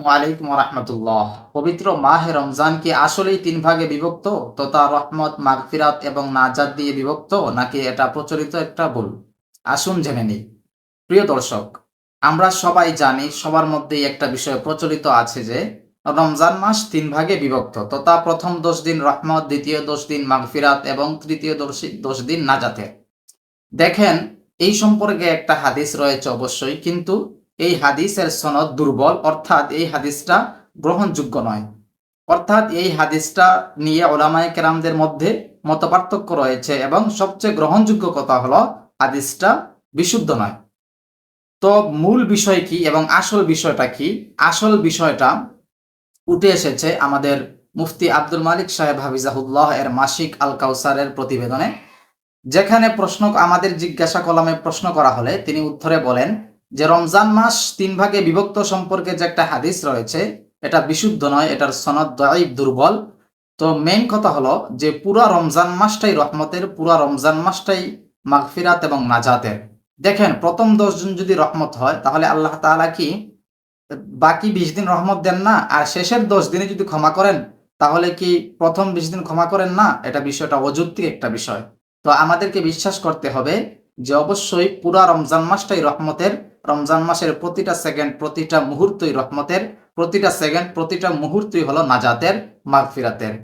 ওয়ালাইকুম রাহমাতুল্লাহ। পবিত্র মাহে রমজান কি আসলেই তিন ভাগে বিভক্ত, তথা রহমত, মাগফিরাত এবং নাজাত দিয়ে বিভক্ত, নাকি এটা প্রচলিত একটা ভুল? আসুন জেনে নিই। প্রিয় দর্শক, আমরা সবাই জানি, সবার মধ্যেই একটা বিষয় প্রচলিত আছে যে রমজান মাস তিন ভাগে বিভক্ত, তথা প্রথম 10 দিন রহমত, দ্বিতীয় 10 দিন মাগফিরাত এবং তৃতীয় 10 দিন নাজাতের। দেখেন, এই সম্পর্কে একটা হাদিস রয়েছে অবশ্যই, কিন্তু এই হাদিসের সনদ দুর্বল, অর্থাৎ এই হাদিসটা গ্রহণযোগ্য নয়। অর্থাৎ এই হাদিসটা নিয়ে উলামায়ে কেরামদের মধ্যে মতপার্থক্য রয়েছে এবং সবচেয়ে গ্রহণযোগ্য কথা হলো হাদিসটা বিশুদ্ধ নয়। তো মূল বিষয় কি এবং আসল বিষয়টা কি? আসল বিষয়টা উঠে এসেছে আমাদের মুফতি আব্দুল মালিক সাহেব হাফিজাহুল্লাহ এর মাসিক আল কাউসারের প্রতিবেদনে, যেখানে আমাদের জিজ্ঞাসা কলামে প্রশ্ন করা হলে তিনি উত্তরে বলেন যে রমজান মাস তিন ভাগে বিভক্ত সম্পর্কে যে একটা হাদিস রয়েছে, এটা বিশুদ্ধ নয়, এটার সনদ দাঈফ, দুর্বল। তো মেইন কথা হলো যে পুরা রমজান মাসটাই রহমতের, পুরা রমজান মাসটাই মাগফিরাত এবং নাজাতের। দেখেন, প্রথম 10 দিন যদি রহমত হয়, তাহলে আল্লাহ তাআলা কি বাকি 20 দিন রহমত দেন না? আর শেষের 10 দিনে যদি ক্ষমা করেন, তাহলে কি প্রথম 20 দিন ক্ষমা করেন না? এটা বিষয়টা অযৌক্তিক একটা বিষয়। তো আমাদেরকে বিশ্বাস করতে হবে যে অবশ্যই পুরা রমজান মাসটাই রহমতের। রমজান মাসের প্রতিটা সেকেন্ড, প্রতিটা মুহূর্তই রহমতের, প্রতিটা সেকেন্ড, প্রতিটা মুহূর্তই হলো নাজাতের, মাগফিরাতের।